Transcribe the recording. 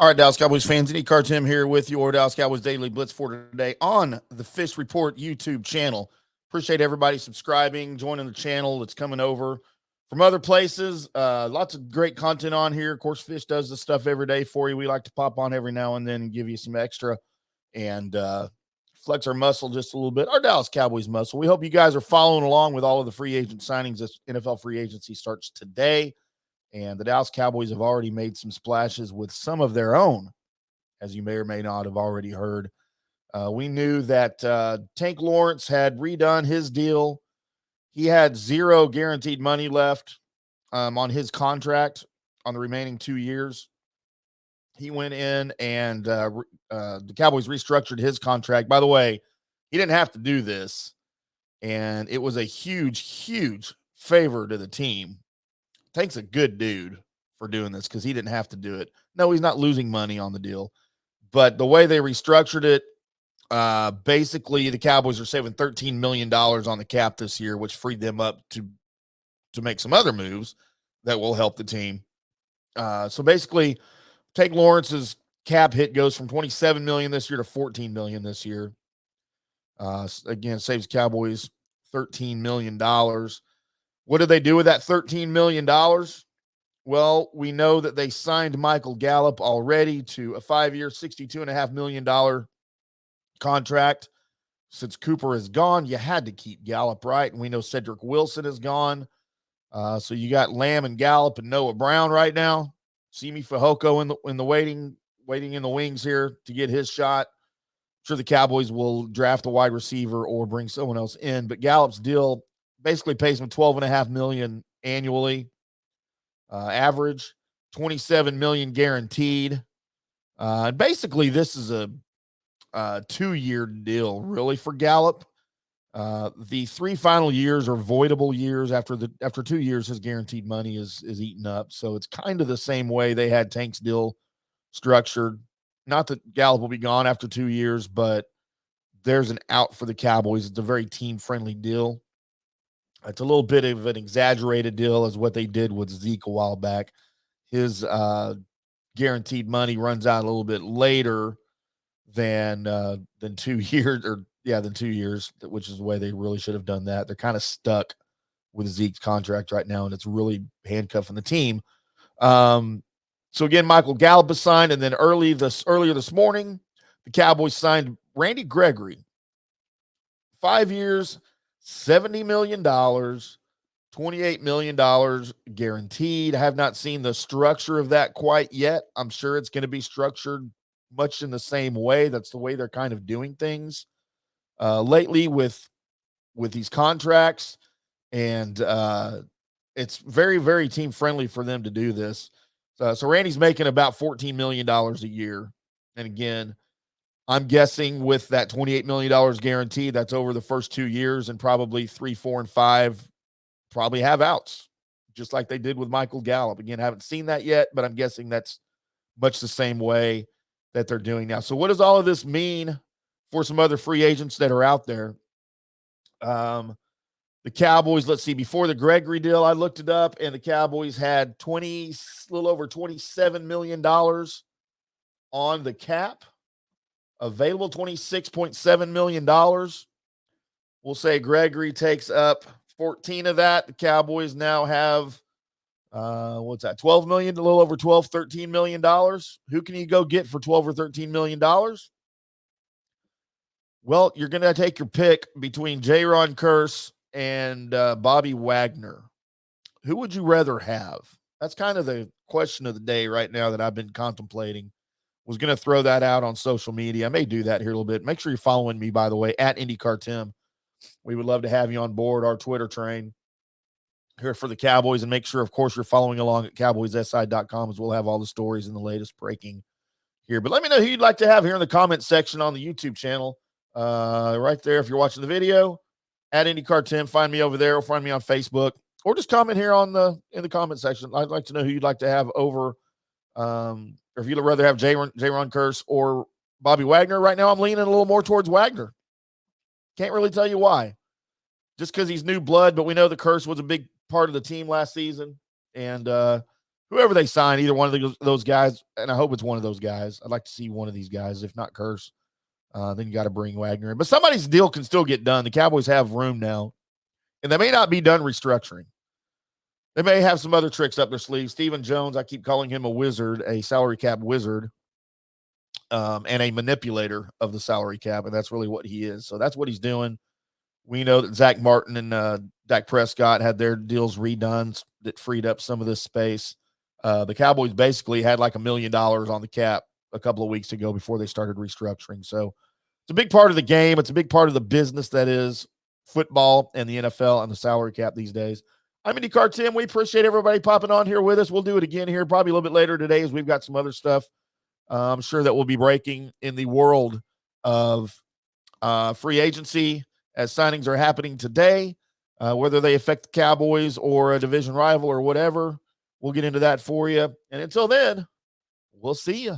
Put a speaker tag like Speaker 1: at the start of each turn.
Speaker 1: All right, Dallas Cowboys fans, Andy Tim here with your Dallas Cowboys Daily Blitz for today on the Fish Report YouTube channel. Appreciate everybody subscribing, joining the channel that's coming over from other places. Lots of great content on here. Of course, Fish does this stuff every day for you. We like to pop on every now and then and give you some extra and flex our muscle just a little bit, our Dallas Cowboys muscle. We hope you guys are following along with all of the free agent signings as NFL free agency starts today. And the Dallas Cowboys have already made some splashes with some of their own, as you may or may not have already heard. We knew that Tank Lawrence had redone his deal. He had zero guaranteed money left on his contract on the remaining 2 years. He went in and the Cowboys restructured his contract. By the way, he didn't have to do this, and it was a huge, huge favor to the team. Tank's a good dude for doing this because he didn't have to do it. No, he's not losing money on the deal. But the way they restructured it, basically the Cowboys are saving $13 million on the cap this year, which freed them up to make some other moves that will help the team. So basically, Tank Lawrence's cap hit goes from $27 million this year to $14 million this year. Again, saves Cowboys $13 million. What did they do with that $13 million? Well, we know that they signed Michael Gallup already to a 5-year, $62.5 million contract. Since Cooper is gone, you had to keep Gallup, right? And we know Cedric Wilson is gone. So you got Lamb and Gallup and Noah Brown right now. Simi Fehoko in the waiting in the wings here to get his shot. I'm sure the Cowboys will draft a wide receiver or bring someone else in, but Gallup's deal basically pays him $12.5 million annually, average, $27 million guaranteed. Basically, this is a 2-year deal, really, for Gallup. The 3 final years are voidable years. After 2 years, his guaranteed money is eaten up. So it's kind of the same way they had Tank's deal structured. Not that Gallup will be gone after 2 years, but there's an out for the Cowboys. It's a very team-friendly deal. It's a little bit of an exaggerated deal as what they did with Zeke a while back. His guaranteed money runs out a little bit later than 2 years, than 2 years, which is the way they really should have done that. They're kind of stuck with Zeke's contract right now, and it's really handcuffing the team. So again, Michael Gallup is signed, and then earlier this morning, the Cowboys signed Randy Gregory. 5 years, $70 million, $28 million guaranteed. I have not seen the structure of that quite yet. I'm sure it's going to be structured much in the same way. That's the way they're kind of doing things lately with these contracts. And it's very, very team friendly for them to do this. So Randy's making about $14 million a year. And again, I'm guessing with that $28 million guaranteed, that's over the first 2 years, and probably 3, 4, and 5 probably have outs, just like they did with Michael Gallup. Again, haven't seen that yet, but I'm guessing that's much the same way that they're doing now. So what does all of this mean for some other free agents that are out there? The Cowboys, let's see, before the Gregory deal, I looked it up, and the Cowboys had a little over $27 million on the cap. Available $26.7 million. We'll say Gregory takes up 14 of that. The Cowboys now have, what's that, 12 million, a little over 12, $13 million. Who can you go get for 12 or $13 million? Well, you're going to take your pick between Jaron Kearse and Bobby Wagner. Who would you rather have? That's kind of the question of the day right now that I've been contemplating. Was going to throw that out on social media. I may do that here a little bit. Make sure you're following me, by the way, at IndyCarTim. We would love to have you on board our Twitter train here for the Cowboys. And make sure, of course, you're following along at cowboyssi.com, as we'll have all the stories and the latest breaking here. But let me know who you'd like to have here in the comment section on the YouTube channel. Right there, if you're watching the video, at IndyCarTim, find me over there, or find me on Facebook, or just comment here in the comment section. I'd like to know who you'd like to have over, or if you'd rather have Jaron Kearse or Bobby Wagner. Right now, I'm leaning a little more towards Wagner. Can't really tell you why. Just because he's new blood, but we know the Kearse was a big part of the team last season. And who whoever they sign, either one of those guys, and I hope it's one of those guys. I'd like to see one of these guys, if not Curse. Then you got to bring Wagner in. But somebody's deal can still get done. The Cowboys have room now, and they may not be done restructuring. They may have some other tricks up their sleeve. Stephen Jones, I keep calling him a wizard, a salary cap wizard, and a manipulator of the salary cap, and that's really what he is. So that's what he's doing. We know that Zach Martin and Dak Prescott had their deals redone that freed up some of this space. The Cowboys basically had like $1 million on the cap a couple of weeks ago before they started restructuring. So it's a big part of the game. It's a big part of the business that is football and the NFL and the salary cap these days. I'm IndyCar Tim. We appreciate everybody popping on here with us. We'll do it again here probably a little bit later today as we've got some other stuff I'm sure that will be breaking in the world of free agency as signings are happening today, whether they affect the Cowboys or a division rival or whatever. We'll get into that for you. And until then, we'll see you.